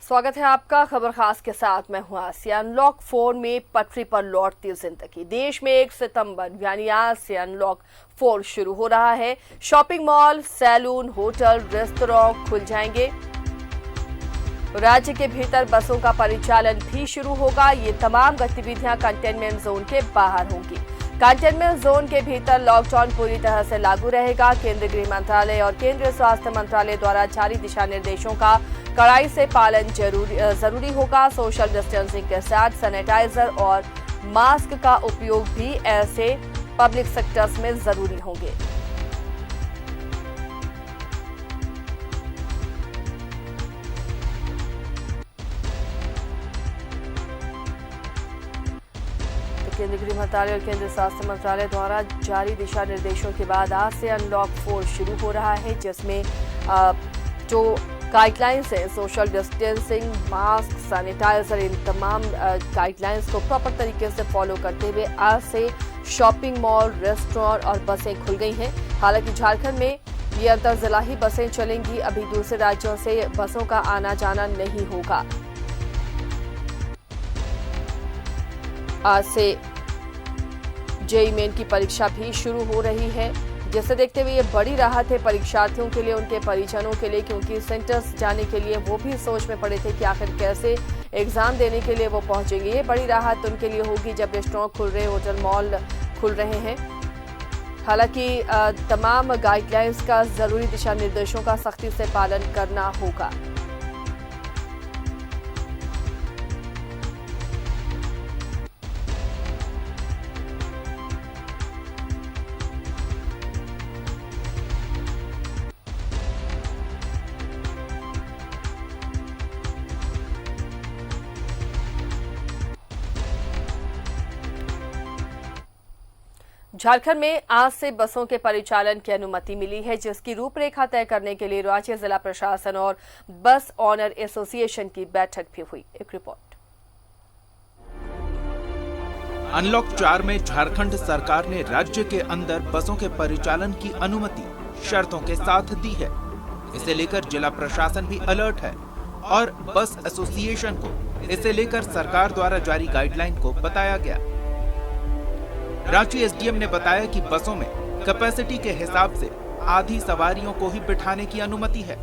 स्वागत है आपका खबर खास के साथ। मैं हूं आसिया। अनलॉक 4 में पटरी पर लौटती जिंदगी। देश में 1 सितंबर यानी आज से अनलॉक 4 शुरू हो रहा है। शॉपिंग मॉल, सैलून, होटल, रेस्तोरेंट खुल जाएंगे। राज्य के भीतर बसों का परिचालन भी शुरू होगा। ये तमाम गतिविधियां कंटेनमेंट जोन के बाहर होंगी। कंटेनमेंट जोन के भीतर लॉकडाउन पूरी तरह से लागू रहेगा। केंद्रीय गृह मंत्रालय और केंद्रीय स्वास्थ्य मंत्रालय द्वारा जारी दिशा निर्देशों का कड़ाई से पालन जरूरी होगा। सोशल डिस्टेंसिंग के साथ सैनिटाइजर और मास्क का उपयोग भी ऐसे पब्लिक सेक्टर्स में जरूरी होंगे। केंद्रीय गृह मंत्रालय और केंद्रीय स्वास्थ्य मंत्रालय द्वारा जारी दिशा निर्देशों के बाद आज से अनलॉक 4 शुरू हो रहा है, जिसमें जो गाइडलाइंस है, सोशल डिस्टेंसिंग, मास्क, सैनिटाइजर, इन तमाम गाइडलाइंस को प्रॉपर तरीके से फॉलो करते हुए आज से शॉपिंग मॉल, रेस्टोरेंट और बसें खुल गई हैं। हालांकि झारखंड में ये अंतर जिला ही बसें चलेंगी। अभी दूसरे राज्यों से बसों का आना जाना नहीं होगा। आज से जेईई मेन की परीक्षा भी शुरू हो रही है, जिसे देखते हुए ये बड़ी राहत है परीक्षार्थियों के लिए, उनके परिजनों के लिए, क्योंकि सेंटर्स जाने के लिए वो भी सोच में पड़े थे कि आखिर कैसे एग्जाम देने के लिए वो पहुंचेंगे। ये बड़ी राहत उनके लिए होगी जब रेस्टोरेंट खुल रहे, होटल, मॉल खुल रहे हैं। हालांकि तमाम गाइडलाइंस का, जरूरी दिशा निर्देशों का सख्ती से पालन करना होगा। झारखंड में आज से बसों के परिचालन की अनुमति मिली है, जिसकी रूपरेखा तय करने के लिए राज्य जिला प्रशासन और बस ऑनर एसोसिएशन की बैठक भी हुई। एक रिपोर्ट। अनलॉक 4 में झारखंड सरकार ने राज्य के अंदर बसों के परिचालन की अनुमति शर्तों के साथ दी है। इसे लेकर जिला प्रशासन भी अलर्ट है और बस एसोसिएशन को इसे लेकर सरकार द्वारा जारी गाइडलाइन को बताया गया। रांची एसडीएम ने बताया कि बसों में कैपेसिटी के हिसाब से आधी सवारियों को ही बिठाने की अनुमति है।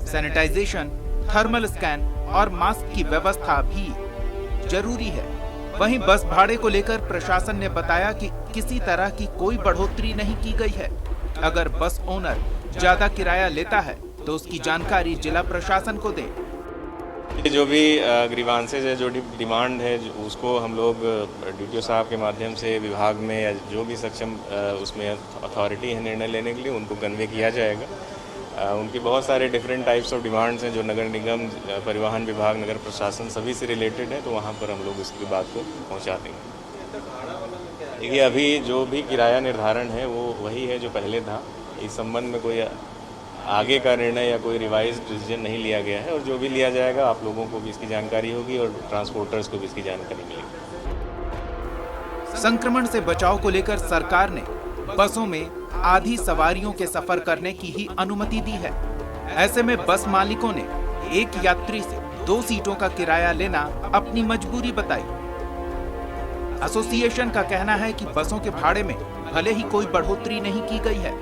सैनिटाइजेशन, थर्मल स्कैन और मास्क की व्यवस्था भी जरूरी है। वहीं बस भाड़े को लेकर प्रशासन ने बताया कि किसी तरह की कोई बढ़ोतरी नहीं की गई है। अगर बस ओनर ज्यादा किराया लेता है तो उसकी जानकारी जिला प्रशासन को दे। जो भी ग्रीवांसेज है, जो डिमांड है, उसको हम लोग डीटीओ साहब के माध्यम से विभाग में या जो भी सक्षम उसमें अथॉरिटी है निर्णय लेने के लिए, उनको कन्वे किया जाएगा। उनकी बहुत सारे डिफरेंट टाइप्स ऑफ डिमांड्स हैं जो नगर निगम, परिवहन विभाग, नगर प्रशासन सभी से रिलेटेड है, तो वहाँ पर हम लोग उसकी बात को पहुँचा देंगे। देखिए, अभी जो भी किराया निर्धारण है वो वही है जो पहले था। इस संबंध में कोई आगे का निर्णय या कोई रिवाइज डिसीजन नहीं लिया गया है, और जो भी लिया जाएगा आप लोगों को भी इसकी जानकारी होगी और ट्रांसपोर्टर्स को भी इसकी जानकारी मिलेगी। संक्रमण से बचाव को लेकर सरकार ने बसों में आधी सवारियों के सफर करने की ही अनुमति दी है। ऐसे में बस मालिकों ने एक यात्री से 2 सीटों का किराया लेना अपनी मजबूरी बताई। एसोसिएशन का कहना है कि बसों के भाड़े में भले ही कोई बढ़ोतरी नहीं की गई है,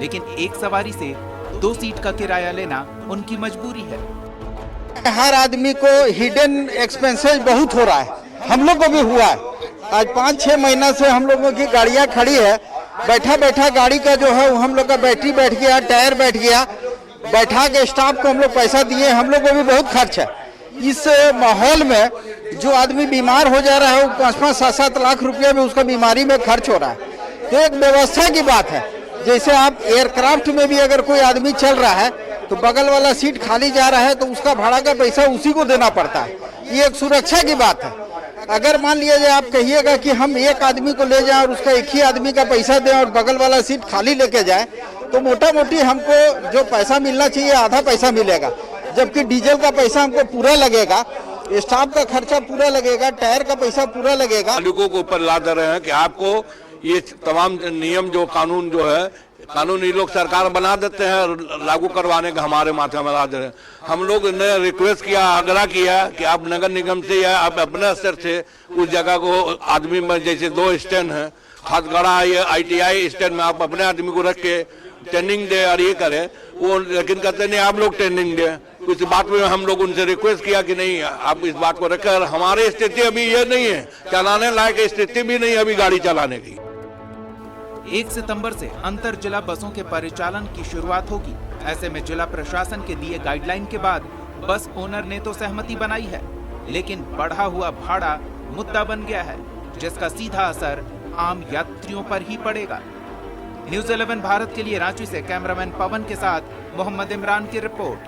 लेकिन एक सवारी से 2 सीट का किराया लेना उनकी मजबूरी है। हर आदमी को हिडन एक्सपेंसेस बहुत हो रहा है, हम लोग को भी हुआ है। आज 5-6 महीना से हम लोगों की गाड़ियां खड़ी है। बैठा बैठा गाड़ी का जो है हम लोग का बैटरी बैठ गया, टायर बैठ गया, बैठा के स्टाफ को हम लोग पैसा दिए, हम लोग को भी बहुत खर्च है। इस माहौल में जो आदमी बीमार हो जा रहा है, वो 5-5, 7-7 लाख रुपया में उसका बीमारी में खर्च हो रहा है। तो एक व्यवस्था की बात है। जैसे आप एयरक्राफ्ट में भी अगर कोई आदमी चल रहा है तो बगल वाला सीट खाली जा रहा है तो उसका भाड़ा का पैसा उसी को देना पड़ता है। ये एक सुरक्षा की बात है। अगर मान लिया जाए आप कहिएगा कि हम एक आदमी को ले जाएं और उसका एक ही आदमी का पैसा दें और बगल वाला सीट खाली लेके जाए, तो मोटा मोटी हमको जो पैसा मिलना चाहिए आधा पैसा मिलेगा, जबकि डीजल का पैसा हमको पूरा लगेगा, स्टाफ का खर्चा पूरा लगेगा, टायर का पैसा पूरा लगेगा। मालिकों को ऊपर ला दे रहे हैं कि आपको ये तमाम नियम जो कानून जो है कानून ये लोग सरकार बना देते हैं, लागू करवाने का हमारे माथे में राज है। हम लोग ने रिक्वेस्ट किया, आग्रह किया कि आप नगर निगम से या आप अपने स्तर से उस जगह को आदमी में, जैसे 2 स्टैंड है खादगड़ा या ITI स्टैंड में, आप अपने आदमी को रख के ट्रेनिंग दे और ये करें वो, लेकिन कहते नहीं आप लोग ट्रेनिंग दे। इस बात में हम लोग उनसे रिक्वेस्ट किया कि नहीं आप इस बात को रखकर, हमारी स्थिति अभी ये नहीं है, चलाने लायक स्थिति भी नहीं अभी गाड़ी चलाने की। 1 सितंबर से अंतर जिला बसों के परिचालन की शुरुआत होगी। ऐसे में जिला प्रशासन के दिए गाइडलाइन के बाद बस ओनर ने तो सहमति बनाई है, लेकिन बढ़ा हुआ भाड़ा मुद्दा बन गया है, जिसका सीधा असर आम यात्रियों पर ही पड़ेगा। न्यूज़ 11 भारत के लिए रांची से कैमरामैन पवन के साथ मोहम्मद इमरान की रिपोर्ट।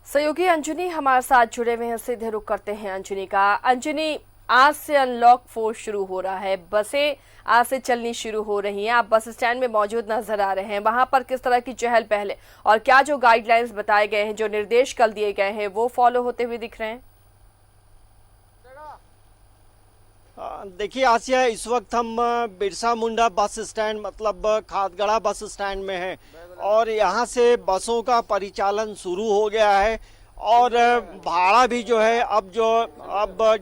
सहयोगी अंजनी हमारे साथ जुड़े हुए हैं, सीधे रुख करते हैं अंजनी का। अंजनी, आज से अनलॉक 4 शुरू हो रहा है, बसें आज से चलनी शुरू हो रही हैं, आप बस स्टैंड में मौजूद नजर आ रहे हैं, वहां पर किस तरह की चहल पहल है और क्या जो गाइडलाइंस बताए गए हैं, जो निर्देश कल दिए गए हैं, वो फॉलो होते हुए दिख रहे हैं? देखिए आसिया, इस वक्त हम बिरसा मुंडा बस स्टैंड मतलब खादगड़ा बस स्टैंड में हैं और यहाँ से बसों का परिचालन शुरू हो गया है और भाड़ा भी जो है अब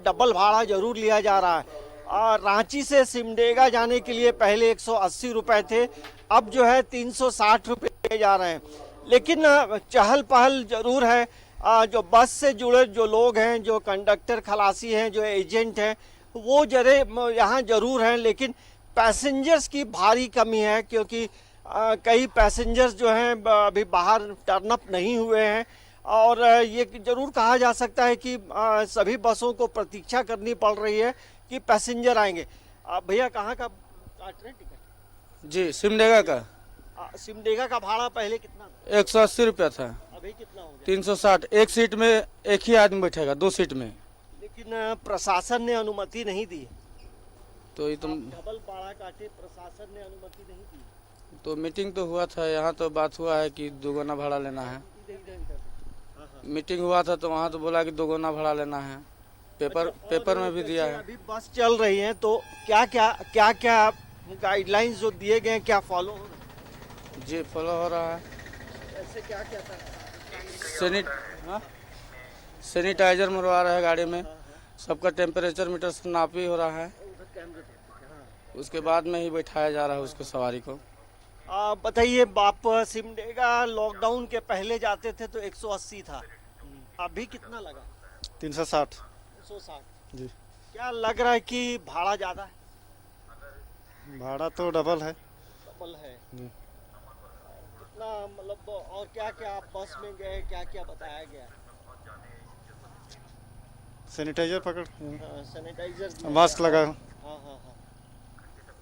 डबल भाड़ा जरूर लिया जा रहा है। रांची से सिमडेगा जाने के लिए पहले 180 रुपए थे, अब जो है 360 रुपये लिए जा रहे हैं। लेकिन चहल पहल जरूर है, जो बस से जुड़े जो लोग हैं, जो कंडक्टर खलासी हैं, जो एजेंट हैं, वो यहाँ जरूर हैं, लेकिन पैसेंजर्स की भारी कमी है क्योंकि कई पैसेंजर्स जो हैं अभी बाहर टर्न अप नहीं हुए हैं और ये जरूर कहा जा सकता है कि सभी बसों को प्रतीक्षा करनी पड़ रही है कि पैसेंजर आएंगे। भैया कहाँ का काट रहे हैं टिकट? जी, सिमडेगा का। सिमडेगा का भाड़ा पहले कितना था? 180 रुपया था, अभी कितना हो गया? 360। एक सीट में एक ही आदमी बैठेगा, 2 सीट में। लेकिन प्रशासन ने अनुमति नहीं दी, तो ये तुम डबल भाड़ा काटे, प्रशासन ने अनुमति नहीं दी। तो मीटिंग तो हुआ था, यहाँ तो बात हुआ है कि 2 गुना भाड़ा लेना है। मीटिंग हुआ था तो वहाँ तो बोला कि 2 गुना भाड़ा लेना है, पेपर में भी दिया है। अभी बस चल रही है तो क्या क्या गाइडलाइंस जो दिए गए हैं क्या फॉलो हो रहा है? जी फॉलो हो रहा है। ऐसे क्या था? सैनिटाइजर मरवा रहा है गाड़ी में, सबका टेम्परेचर मीटर से नापी हो रहा है, उसके बाद में ही बैठाया जा रहा है उसको, सवारी को। बताइए, आप सिमडेगा लॉकडाउन के पहले जाते थे तो 180 था, अभी कितना लगा? 360। 160 जी। क्या लग रहा है कि भाड़ा ज्यादा है? भाड़ा तो डबल है। डबल है कितना, मतलब और क्या क्या बस में गए, क्या क्या बताया गया? सैनिटाइजर पकड़, सैनिटाइजर, मास्क लगा। हाँ।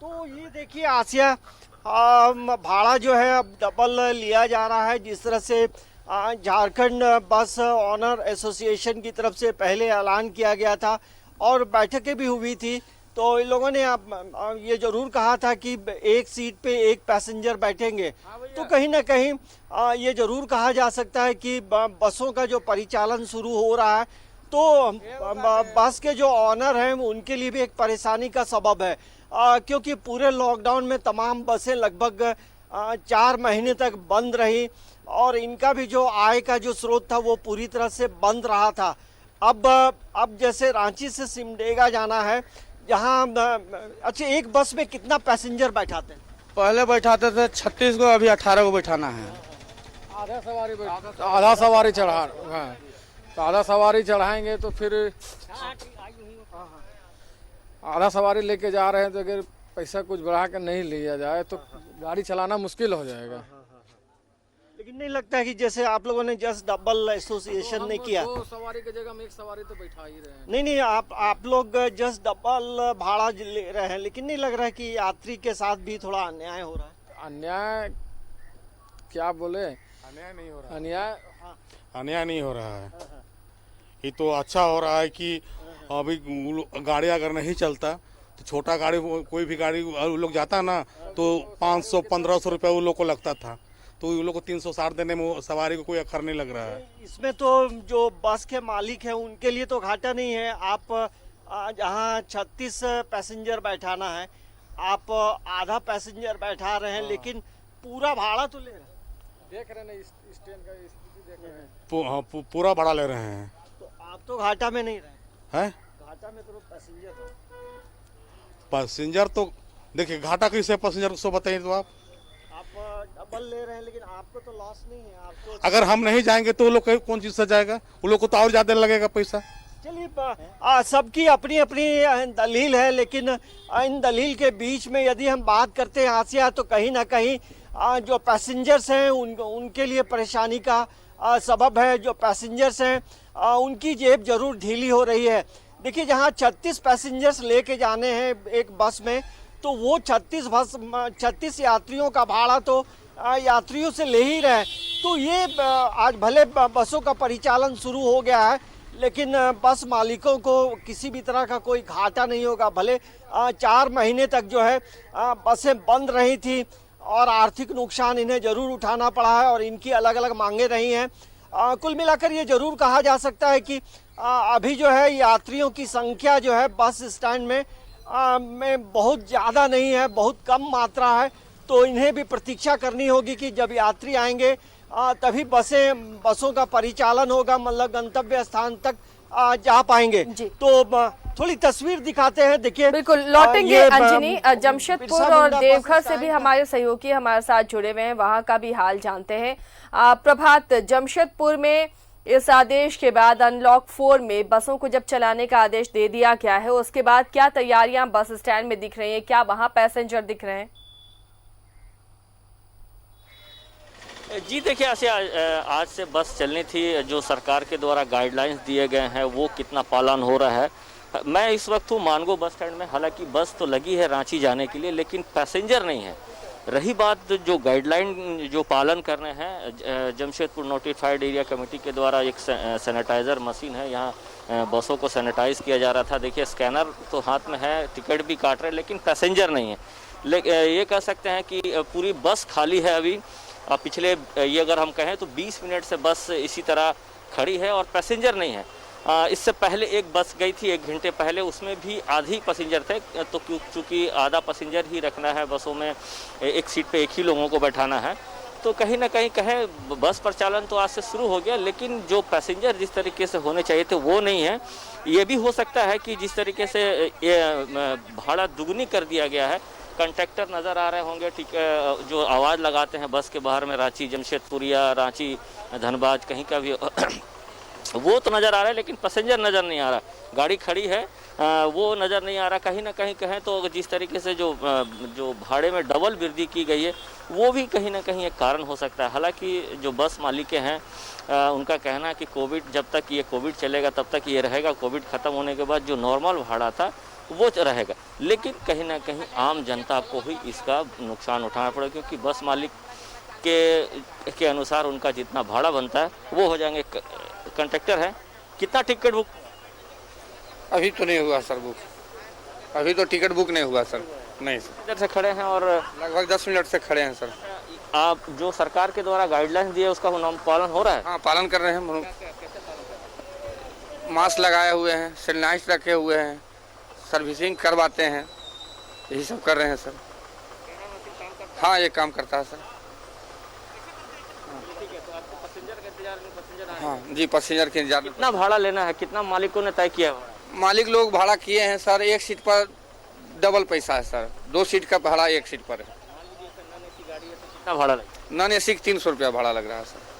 तो ये देखिए आसिया, भाड़ा जो है अब डबल लिया जा रहा है। जिस तरह से झारखंड बस ऑनर एसोसिएशन की तरफ से पहले ऐलान किया गया था और बैठकें भी हुई थी, तो इन लोगों ने ये जरूर कहा था कि एक सीट पे एक पैसेंजर बैठेंगे। तो कहीं ना कहीं ये जरूर कहा जा सकता है कि बसों का जो परिचालन शुरू हो रहा है तो बस के जो ऑनर हैं उनके लिए भी एक परेशानी का सबब है, क्योंकि पूरे लॉकडाउन में तमाम बसें लगभग 4 महीने तक बंद रही और इनका भी जो आय का जो स्रोत था वो पूरी तरह से बंद रहा था। अब जैसे रांची से सिमडेगा जाना है, जहाँ अच्छा एक बस में कितना पैसेंजर बैठाते हैं? पहले बैठाते थे 36 को, अभी 18 को बैठाना है। आधा सवारी तो आधा सवारी चढ़ाएंगे तो फिर आधा सवारी लेके जा रहे हैं, तो अगर पैसा कुछ बढ़ा कर नहीं लिया जाए तो गाड़ी चलाना मुश्किल हो जाएगा। लेकिन नहीं लगता है कि जैसे आप लोगों ने जस्ट डबल एसोसिएशन ने किया, 2 सवारी की जगह में 1 सवारी तो बैठा ही रहे हैं। नहीं आप लोग जस्ट डबल भाड़ा ले रहे हैं, लेकिन नहीं लग रहा है कि यात्री के साथ भी थोड़ा अन्याय हो रहा है? अन्याय क्या बोले, अन्याय नहीं हो रहा, अन्याय नहीं हो रहा है। ये तो अच्छा हो रहा है कि अभी गाड़ी अगर नहीं चलता तो छोटा गाड़ी, कोई भी गाड़ी वो लोग जाता ना तो 500-1500 रुपये वो लोग को लगता था, तो वो लोग को 360 देने में सवारी को कोई अखर नहीं लग रहा है। इसमें तो जो बस के मालिक हैं उनके लिए तो घाटा नहीं है। आप जहाँ 36 पैसेंजर बैठाना है, आप आधा पैसेंजर बैठा रहे हैं, लेकिन पूरा भाड़ा तो ले रहे हैं। देख रहे हैं इस ट्रेन का स्थिति देख रहे हैं। पूरा भाड़ा ले रहे हैं। तो आप तो घाटा में नहीं रहे हैं? घाटा में तो पैसेंजर तो देखिए घाटा कैसे पैसेंजर को बताइए तो आप डबल ले रहे हैं, लेकिन आपको तो लॉस नहीं है। आपको अगर हम नहीं जाएंगे तो वो लोग कौन चीज से जाएगा? वो लोग को तो और ज्यादा लगेगा पैसा। चलिए, सबकी अपनी अपनी दलील है, लेकिन इन दलील के बीच में यदि हम बात करते हैं आसिया, तो कहीं ना कहीं जो पैसेंजर्स हैं उनके लिए परेशानी का सबब है। जो पैसेंजर्स हैं उनकी जेब जरूर ढीली हो रही है। देखिए, जहां 36 पैसेंजर्स लेके जाने हैं एक बस में, तो वो 36 यात्रियों का भाड़ा तो यात्रियों से ले ही रहे। तो ये आज भले बसों का परिचालन शुरू हो गया है, लेकिन बस मालिकों को किसी भी तरह का कोई घाटा नहीं होगा। भले 4 महीने तक जो है बसें बंद रही थी और आर्थिक नुकसान इन्हें जरूर उठाना पड़ा है और इनकी अलग अलग मांगे रही हैं। कुल मिलाकर ये जरूर कहा जा सकता है कि अभी जो है यात्रियों की संख्या जो है बस स्टैंड में बहुत ज़्यादा नहीं है, बहुत कम मात्रा है। तो इन्हें भी प्रतीक्षा करनी होगी कि जब यात्री आएंगे तभी बसों का परिचालन होगा, मतलब गंतव्य स्थान तक जा पाएंगे। तो थोड़ी तस्वीर दिखाते हैं। देखिए, बिल्कुल लौटेंगे अंजनी। जमशेदपुर और देवघर से भी हमारे सहयोगी हमारे साथ जुड़े हुए हैं, वहां का भी हाल जानते हैं। प्रभात, जमशेदपुर में इस आदेश के बाद अनलॉक 4 में बसों को जब चलाने का आदेश दे दिया गया है, उसके बाद क्या तैयारियां बस स्टैंड में दिख रही हैं? क्या वहां पैसेंजर दिख रहे हैं? जी देखिए, आज से बस चलनी थी। जो सरकार के द्वारा गाइडलाइंस दिए गए हैं वो कितना पालन हो रहा है। मैं इस वक्त हूँ मानगो बस स्टैंड में। हालांकि बस तो लगी है रांची जाने के लिए, लेकिन पैसेंजर नहीं है। रही बात जो गाइडलाइन जो पालन करने हैं, जमशेदपुर नोटिफाइड एरिया कमेटी के द्वारा एक सैनिटाइज़र मशीन है, यहाँ बसों को सैनिटाइज़ किया जा रहा था। देखिए, स्कैनर तो हाथ में है, टिकट भी काट रहे हैं, लेकिन पैसेंजर नहीं है। ये कह सकते हैं कि पूरी बस खाली है अभी। पिछले ये अगर हम कहें तो 20 मिनट से बस इसी तरह खड़ी है और पैसेंजर नहीं है। इससे पहले एक बस गई थी 1 घंटे पहले, उसमें भी आधी पैसेंजर थे। तो चूँकि आधा पैसेंजर ही रखना है बसों में, एक सीट पे एक ही लोगों को बैठाना है, तो कहीं ना कहीं कहें बस परिचालन तो आज से शुरू हो गया, लेकिन जो पैसेंजर जिस तरीके से होने चाहिए थे वो नहीं है। ये भी हो सकता है कि जिस तरीके से भाड़ा दुगनी कर दिया गया है, कंडक्टर नज़र आ रहे होंगे जो आवाज़ लगाते हैं बस के बाहर में, रांची जमशेदपुर या रांची धनबाद कहीं का भी वो तो नज़र आ रहा है, लेकिन पैसेंजर नज़र नहीं आ रहा। गाड़ी खड़ी है वो नज़र नहीं आ रहा। कहीं ना कहीं कहें तो जिस तरीके से जो भाड़े में डबल वृद्धि की गई है वो भी कहीं ना कहीं एक कारण हो सकता है। हालांकि जो बस मालिक हैं उनका कहना है कि जब तक ये कोविड चलेगा तब तक ये रहेगा, कोविड ख़त्म होने के बाद जो नॉर्मल भाड़ा था वो रहेगा। लेकिन कहीं ना कहीं आम जनता को ही इसका नुकसान उठाना पड़ेगा, क्योंकि बस मालिक के अनुसार उनका जितना भाड़ा बनता है वो हो जाएंगे। कंडक्टर है, कितना टिकट बुक? अभी तो नहीं हुआ सर बुक, अभी तो टिकट बुक नहीं हुआ सर। नहीं सर, इधर से खड़े हैं और लगभग 10 मिनट से खड़े हैं सर। आप जो सरकार के द्वारा गाइडलाइंस दिए उसका पालन हो रहा है? हाँ, पालन कर रहे हैं। मास्क लगाए हुए हैं, सैनिटाइज रखे हुए हैं, सर्विसिंग करवाते हैं, यही सब कर रहे हैं सर। हाँ, ये काम करता है सर। हाँ जी, पैसेंजर के इंतजार। कितना भाड़ा लेना है, कितना मालिकों ने तय किया? मालिक लोग भाड़ा किए हैं सर, 1 सीट पर डबल पैसा है सर। 2 सीट का भाड़ा 1 सीट पर है। कितना भाड़ा लगेगा? नॉन एसी 300 रुपया भाड़ा लग रहा है सर।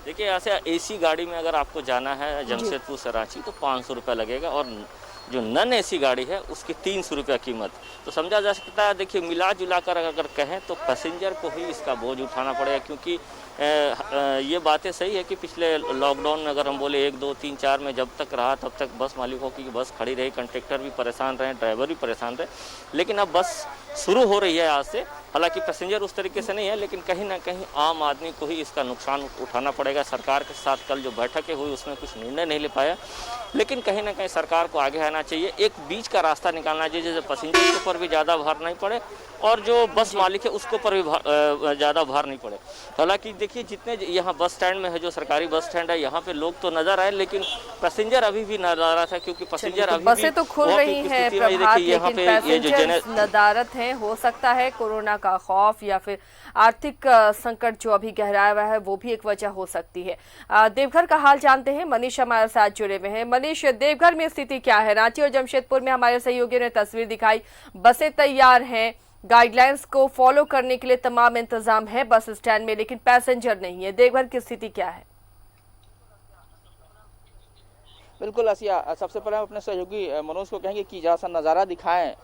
देखिए, ऐसे एसी गाड़ी में अगर आपको जाना है जमशेदपुर से रांची तो 500 रुपया लगेगा, और जो नॉन एसी गाड़ी है उसकी 300 रुपया कीमत। तो समझा जा सकता है। देखिए, मिला जुला कर अगर कहें तो पैसेंजर को ही इसका बोझ उठाना पड़ेगा, क्योंकि ये बातें सही है कि पिछले लॉकडाउन में अगर हम बोले 1, 2, 3, 4 में जब तक रहा तब तक बस मालिकों की बस खड़ी रही, कंडक्टर भी परेशान रहे, ड्राइवर भी परेशान रहे। लेकिन अब बस शुरू हो रही है आज से। हालांकि पैसेंजर उस तरीके से नहीं है, लेकिन कहीं ना कहीं आम आदमी को ही इसका नुकसान उठाना पड़ेगा। सरकार के साथ कल जो बैठकें हुई उसमें कुछ निर्णय नहीं ले पाया, लेकिन कहीं ना कहीं सरकार को आगे आना चाहिए, एक बीच का रास्ता निकालना चाहिए जिससे पैसेंजर के ऊपर भी ज़्यादा भार नहीं पड़े और जो बस मालिक है उसके ऊपर भी ज़्यादा भार नहीं पड़े। हालांकि देखिए जितने यहाँ बस स्टैंड में है, जो सरकारी बस स्टैंड है, यहाँ पे लोग तो नजर आए लेकिन पैसेंजर अभी भी नजर आ रहा था, क्योंकि पैसेंजर अभी बसें तो खुल रही हैं प्रभात, यहाँ लेकिन पे ये जो पैसेंजर्स नदारत हैं। हो सकता है कोरोना का खौफ या फिर आर्थिक संकट जो अभी गहराया हुआ है वो भी एक वजह हो सकती है। देवघर का हाल जानते हैं, मनीष हमारे साथ जुड़े हुए हैं। मनीष, देवघर में स्थिति क्या है? रांची और जमशेदपुर में हमारे सहयोगियों ने तस्वीर दिखाई, बसें तैयार हैं, गाइडलाइंस को फॉलो करने के लिए तमाम इंतजाम है बस स्टैंड में, लेकिन पैसेंजर नहीं है। देवघर की स्थिति क्या है? बिल्कुल आसिया, सबसे पहले हम अपने सहयोगी मनोज को कहेंगे कि जरा सा नज़ारा दिखाएं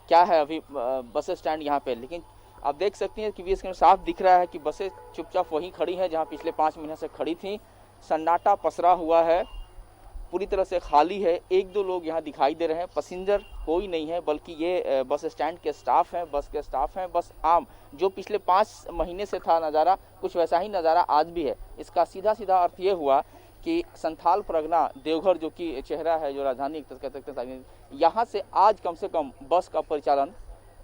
क्या है अभी बस स्टैंड यहाँ पे। लेकिन आप देख सकती हैं कि इसके साफ दिख रहा है कि बसें चुपचाप वहीं खड़ी हैं जहाँ पिछले 5 महीने से खड़ी थी। सन्नाटा पसरा हुआ है, पूरी तरह से खाली है। 1-2 लोग यहाँ दिखाई दे रहे हैं, पैसेंजर कोई नहीं है, बल्कि ये बस स्टैंड के स्टाफ हैं, बस के स्टाफ हैं। बस आम जो पिछले 5 महीने से था नज़ारा, कुछ वैसा ही नज़ारा आज भी है। इसका सीधा सीधा अर्थ ये हुआ कि संथाल परगना देवघर जो कि चेहरा है, जो राजधानी कह सकते हैं, यहाँ से आज कम से कम बस का परिचालन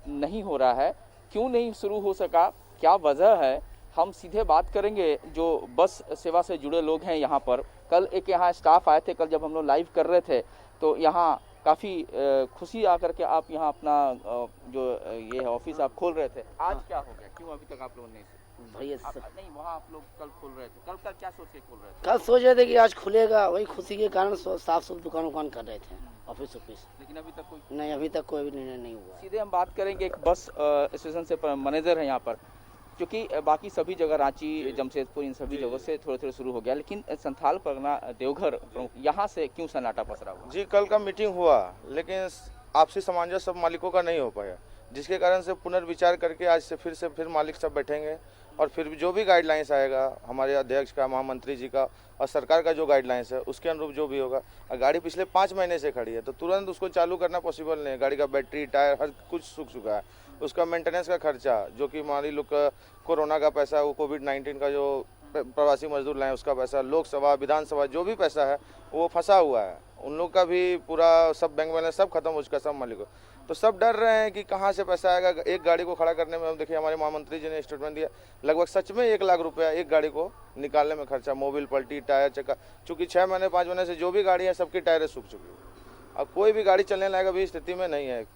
नहीं हो रहा है। क्यों नहीं शुरू हो सका, क्या वजह है, हम सीधे बात करेंगे जो बस सेवा से जुड़े लोग हैं यहाँ पर। कल एक यहाँ स्टाफ आए थे, कल जब हम लोग लाइव कर रहे थे तो यहाँ काफ़ी खुशी आकर के आप यहाँ अपना जो ये ऑफिस आप खोल रहे थे। आज क्या हो गया, क्यों अभी तक आप लोगों ने भैया नहीं, वहाँ आप लोग कल खोल रहे थे, कल क्या सोच के खोल रहे थे? कल सोच रहे थे कि आज खुलेगा, वही खुशी के कारण साफ सुथरा दुकान कर रहे थे, ऑफिस। लेकिन अभी तक कोई नहीं, अभी तक कोई भी निर्णय नहीं हुआ। सीधे हम बात करेंगे एक बस स्टेशन से मैनेजर है यहाँ पर, क्योंकि बाकी सभी जगह रांची, जमशेदपुर, इन सभी जगहों से थोड़े थोड़े शुरू हो गया, लेकिन संथाल परगना देवघर प्रमुख यहाँ से क्यों सन्नाटा पसरा हुआ? जी, कल का मीटिंग हुआ लेकिन आपसी सामंजस्य सब मालिकों का नहीं हो पाया, जिसके कारण से पुनर्विचार करके आज से फिर मालिक सब बैठेंगे और फिर जो भी गाइडलाइंस आएगा हमारे अध्यक्ष का, महामंत्री जी का और सरकार का जो गाइडलाइंस है उसके अनुरूप जो भी होगा। गाड़ी पिछले 5 महीने से खड़ी है तो तुरंत उसको चालू करना पॉसिबल नहीं है। गाड़ी का बैटरी, टायर, हर कुछ सूख चुका है। उसका मेंटेनेंस का खर्चा, जो कि मान लो कोरोना का पैसा, वो कोविड-19 का जो प्रवासी मजदूर लाए उसका पैसा, लोकसभा, विधानसभा जो भी पैसा है वो फंसा हुआ है। उन लोग का भी पूरा सब बैंक बैलेंस सब खत्म हो चुका है, सब मालिकों। तो सब डर रहे हैं कि कहाँ से पैसा आएगा। एक गाड़ी को खड़ा करने में, हम देखिए हमारे महामंत्री जी ने स्टेटमेंट दिया, लगभग सच में 1 लाख रुपया एक गाड़ी को निकालने में खर्चा। मोबिल, पलटी, टायर, चक्का, चूँकि 6 महीने 5 महीने से जो भी गाड़ी है सबकी टायरें सूख चुकी है। अब कोई भी गाड़ी चलने लायक अभी स्थिति में नहीं है,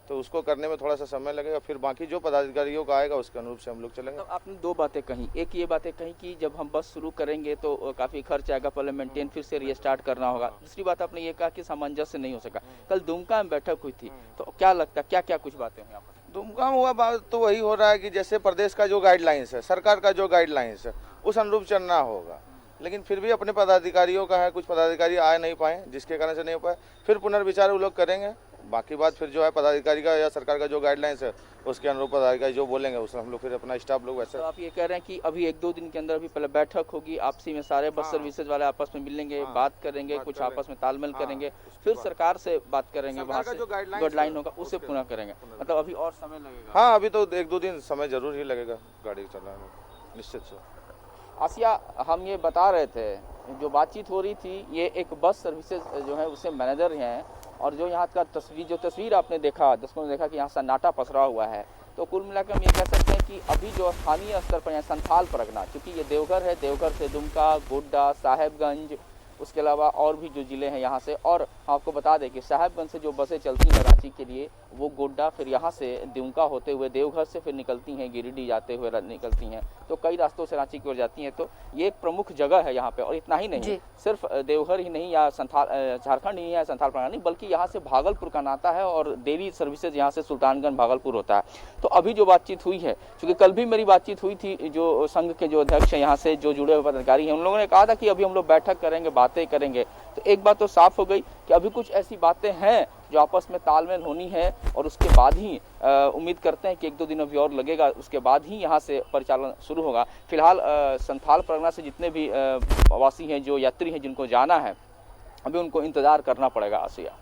तो उसको करने में थोड़ा सा समय लगेगा। फिर बाकी जो पदाधिकारियों का आएगा उसके अनुरूप से हम लोग चलेंगे। तो आपने 2 बातें कही, एक ये बातें कही कि जब हम बस शुरू करेंगे तो काफ़ी खर्च आएगा, पहले मेंटेन फिर से रीस्टार्ट करना होगा। दूसरी बात आपने ये कहा कि सामंजस्य नहीं हो सका। कल दुमका में बैठक हुई थी, तो क्या लगता है क्या कुछ बातें हुई यहाँ पर? दुमका में हुआ बात तो वही हो रहा है कि जैसे प्रदेश का जो गाइडलाइंस है, सरकार का जो गाइडलाइंस है उस अनुरूप चलना होगा, लेकिन फिर भी अपने पदाधिकारियों का है, कुछ पदाधिकारी आ नहीं पाए जिसके कारण से नहीं हो पाए। फिर पुनर्विचार वो लोग करेंगे। बाकी बात फिर जो है पदाधिकारी का या सरकार का जो गाइडलाइंस है उसके अनुरूप पदाधिकारी जो बोलेंगे उसमें हम लोग फिर अपना स्टाफ लोग वैसे। तो आप ये कह रहे हैं कि अभी 1-2 दिन के अंदर अभी पहले बैठक होगी आपसी में, सारे बस सर्विसेज वाले आपस में मिलेंगे, बात करेंगे, कुछ आपस में तालमेल करेंगे, फिर सरकार से बात करेंगे, वहाँ से गाइडलाइन होगा उससे पूरा करेंगे। मतलब अभी और समय लगेगा? हाँ, अभी तो 1-2 दिन समय जरूर ही लगेगा गाड़ी चलाने में, निश्चित से। आसिया, हम ये बता रहे थे, जो बातचीत हो रही थी, ये एक बस सर्विसेज जो है उससे मैनेजर हैं, और जो यहाँ का तस्वीर आपने देखा, दर्शकों ने देखा कि यहाँ सन्नाटा पसरा हुआ है। तो कुल मिलाकर हम ये कह सकते हैं कि अभी जो स्थानीय स्तर पर यहाँ संथाल परगना, क्योंकि ये देवघर है, देवघर से दुमका, गोड्डा, साहेबगंज, उसके अलावा और भी जो ज़िले हैं यहाँ से, और आपको बता दें कि साहेबगंज से जो बसें चलती हैं रांची के लिए वो गोड्डा, फिर यहाँ से दुमका होते हुए देवघर से फिर निकलती हैं, गिरिडीह जाते हुए निकलती हैं, तो कई रास्तों से रांची की ओर जाती हैं। तो ये एक प्रमुख जगह है यहाँ पे, और इतना ही नहीं, सिर्फ देवघर ही नहीं या झारखंड ही है संथाल परगना नहीं, बल्कि यहाँ से भागलपुर का नाता है और डेली सर्विसेज यहाँ से सुल्तानगंज भागलपुर होता है। तो अभी जो बातचीत हुई है, क्योंकि कल भी मेरी बातचीत हुई थी, जो संघ के जो अध्यक्ष हैं यहाँ से जो जुड़े हुए पदाधिकारी हैं, उन लोगों ने कहा था कि अभी हम लोग बैठक करेंगे, बातें करेंगे। तो एक बात तो साफ हो गई कि अभी कुछ ऐसी बातें हैं जो आपस में तालमेल होनी है, और उसके बाद ही उम्मीद करते हैं कि 1-2 दिन अभी और लगेगा, उसके बाद ही यहाँ से परिचालन शुरू होगा। फिलहाल संथाल परगना से जितने भी वासी हैं, जो यात्री हैं, जिनको जाना है, अभी उनको इंतजार करना पड़ेगा। आसिया,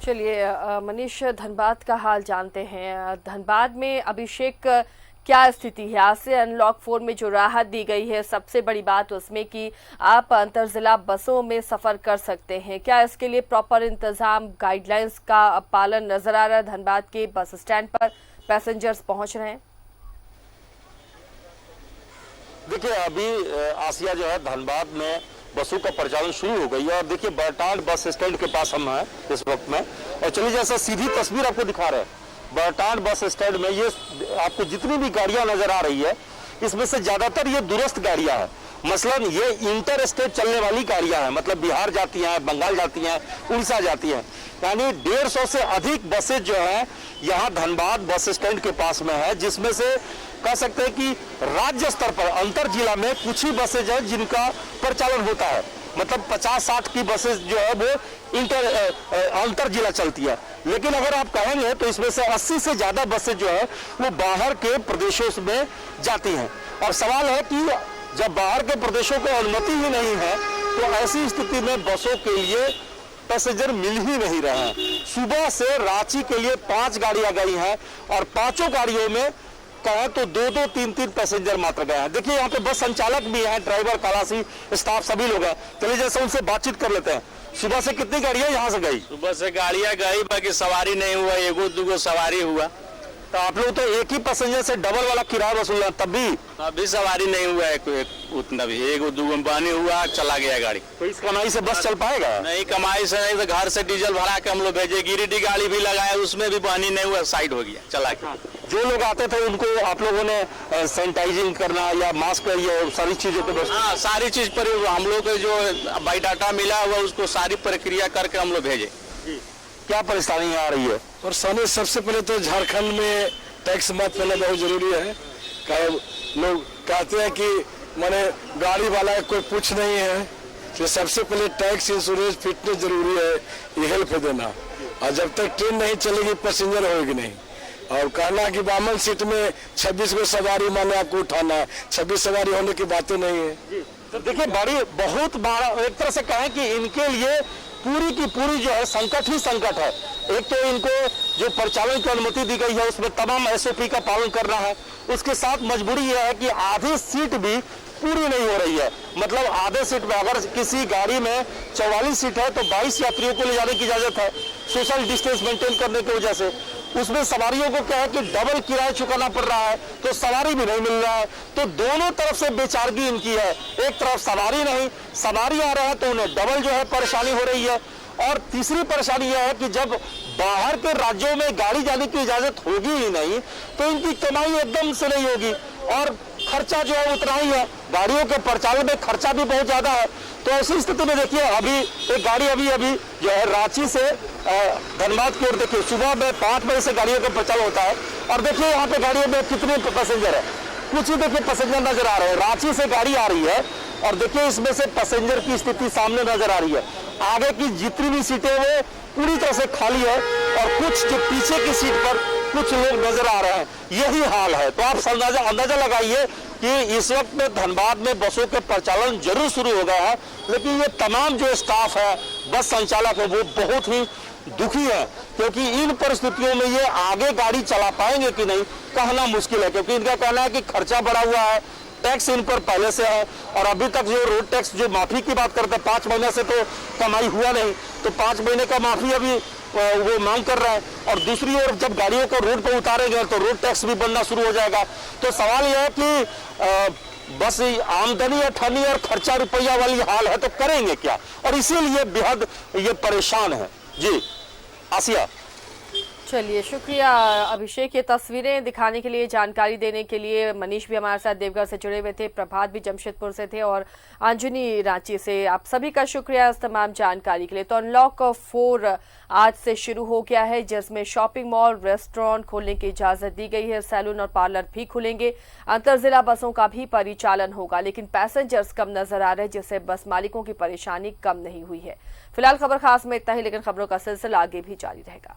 चलिए मनीष, धनबाद का हाल जानते हैं। धनबाद में अभिषेक क्या स्थिति है? आज से अनलॉक 4 में जो राहत दी गई है, सबसे बड़ी बात उसमें कि आप अंतर जिला बसों में सफ़र कर सकते हैं। क्या इसके लिए प्रॉपर इंतज़ाम, गाइडलाइंस का पालन नज़र आ रहा है? धनबाद के बस स्टैंड पर पैसेंजर्स पहुंच रहे हैं? देखिए अभी आसिया जो है धनबाद में बसों का परिचालन शुरू हो गई है और देखिए बरटांड बस स्टैंड के पास हम हैं इस वक्त में और चलिए जैसा सीधी तस्वीर आपको दिखा रहे हैं बरटांड बस स्टैंड में ये आपको जितनी भी गाड़ियां नजर आ रही है इसमें से ज्यादातर ये दूरस्थ गाड़ियां हैं। मसलन ये इंटर स्टेट चलने वाली गाड़ियां हैं, मतलब बिहार जाती हैं, बंगाल जाती हैं, उड़ीसा जाती हैं। यानी 150 से अधिक बसें जो है यहाँ धनबाद बस स्टैंड के पास में है, जिसमें से कह सकते हैं कि राज्य स्तर पर अंतर जिला में कुछ ही बसें जो है जिनका परिचालन होता है। मतलब 50-60 की बसेस जो है वो अंतर जिला चलती है। लेकिन अगर आप कहेंगे तो इसमें से 80 से ज्यादा बसें जो है वो बाहर के प्रदेशों में जाती हैं। और सवाल है कि जब बाहर के प्रदेशों को अनुमति ही नहीं है तो ऐसी स्थिति में बसों के लिए पैसेंजर मिल ही नहीं रहे हैं। सुबह से रांची के लिए 5 गाड़ियां गई हैं और 5 गाड़ियों में कहें तो 2-2, 3-3 पैसेंजर मात्र गए हैं। देखिए यहाँ पे बस संचालक भी हैं, ड्राइवर, खलासी, स्टाफ सभी लोग हैं। चलिए जैसे उनसे बातचीत कर लेते हैं। सुबह से कितनी गाड़ियां यहाँ से गई? सुबह से गाड़ियां गई, बाकी सवारी नहीं हुआ, एगो दूगो सवारी हुआ। तो आप लोग तो एक ही पैसेंजर से डबल वाला किराया वसूल रहे, तब भी अभी सवारी नहीं हुआ है उतना भी, एगो दूगो पानी हुआ, चला गया गाड़ी। तो इस कमाई से बस चल पाएगा? नहीं, कमाई से नहीं, तो घर से डीजल भरा के हम लोग भेजे। गिरिडीह गाड़ी भी लगाया, उसमें भी पानी नहीं हुआ, साइड हो गया, चला गया। जो लोग आते थे उनको आप लोगों ने सैनिटाइजिंग करना या मास्क ये सारी चीजों पे? हाँ, सारी चीज पर हम लोग को जो बायोडाटा मिला हुआ उसको सारी प्रक्रिया करके हम लोग भेजे। क्या परेशानी आ रही है? परेशानी सबसे पहले तो झारखंड में टैक्स मत लेना बहुत जरूरी है। लोग कहते हैं कि माने गाड़ी वाला कोई पूछ नहीं है, तो सबसे पहले टैक्स, इंश्योरेंस, फिटनेस जरूरी है, ये हेल्प देना। और जब तक ट्रेन नहीं चलेगी पैसेंजर होगी नहीं। और कहना कि बामन सीट में 26 को सवारी माने आपको उठाना है, 26 सवारी होने की बातें नहीं है। तो देखिए बड़ी बहुत बड़ा, एक तरह से कहें कि इनके लिए पूरी की पूरी जो है संकट ही संकट है। एक तो इनको जो परिचालन की अनुमति दी गई है उसमें तमाम SOP का पालन करना है, उसके साथ मजबूरी यह है कि आधी सीट भी पूरी नहीं हो रही है। मतलब आधे सीट में अगर किसी गाड़ी में 44 सीट है तो 22 यात्रियों को ले जाने की इजाजत है सोशल डिस्टेंस मेंटेन करने की वजह से। उसमें सवारियों को क्या है कि डबल किराया चुकाना पड़ रहा है, तो सवारी भी नहीं मिल रहा है। तो दोनों तरफ से बेचारगी इनकी है। एक तरफ सवारी नहीं, सवारी आ रहा है तो उन्हें डबल जो है परेशानी हो रही है। और तीसरी परेशानी यह है कि जब बाहर के राज्यों में गाड़ी जाने की इजाजत होगी ही नहीं तो इनकी कमाई एकदम से नहीं होगी और खर्चा जो है उतना ही है। गाड़ियों के परिचालन में खर्चा भी बहुत ज्यादा है। तो ऐसी स्थिति में देखिए अभी एक गाड़ी अभी जो है रांची से धनबाद की ओर, देखिए सुबह में 5 बजे से गाड़ियों का परिचालन होता है और देखिए यहाँ पे गाड़ियों में कितने पैसेंजर है, कुछ ही देखिए पैसेंजर नजर आ रहे हैं। रांची से गाड़ी आ रही है और देखिए इसमें से पैसेंजर की स्थिति सामने नजर आ रही है। आगे की जितनी भी सीटें वो पूरी तरह से खाली है और कुछ जो पीछे की सीट पर कुछ लोग नजर आ रहे हैं, यही हाल है। तो आप अंदाजा लगाइए कि इस वक्त में धनबाद में बसों के परिचालन जरूर शुरू हो गया है, लेकिन ये तमाम जो स्टाफ है, बस संचालक है, वो बहुत ही दुखी है क्योंकि इन परिस्थितियों में ये आगे गाड़ी चला पाएंगे कि नहीं कहना मुश्किल है। क्योंकि इनका कहना है कि खर्चा बढ़ा हुआ है, टैक्स इन पर पहले से है और अभी तक जो रोड टैक्स जो माफी की बात करते हैं 5 महीने से तो कमाई हुआ नहीं, तो 5 महीने का माफी अभी वो मांग कर रहा है। और दूसरी ओर जब गाड़ियों को रोड पर उतारेंगे तो रोड टैक्स भी बनना शुरू हो जाएगा। तो सवाल यह है कि बस आमदनी अठनी और खर्चा रुपया वाली हाल है तो करेंगे क्या, और इसीलिए बेहद ये परेशान है। जी आसिया। चलिए शुक्रिया अभिषेक, ये तस्वीरें दिखाने के लिए, जानकारी देने के लिए। मनीष भी हमारे साथ देवघर से जुड़े हुए थे, प्रभात भी जमशेदपुर से थे और अंजनी रांची से। आप सभी का शुक्रिया इस तमाम जानकारी के लिए। तो अनलॉक 4 आज से शुरू हो गया है, जिसमें शॉपिंग मॉल, रेस्टोरेंट खोलने की इजाजत दी गई है, सैलून और पार्लर भी खुलेंगे। अंतर जिला बसों का भी परिचालन होगा, लेकिन पैसेंजर्स कम नजर आ रहे हैं, जिससे बस मालिकों की परेशानी कम नहीं हुई है। फिलहाल खबर खास में इतना ही, लेकिन खबरों का सिलसिला आगे भी जारी रहेगा।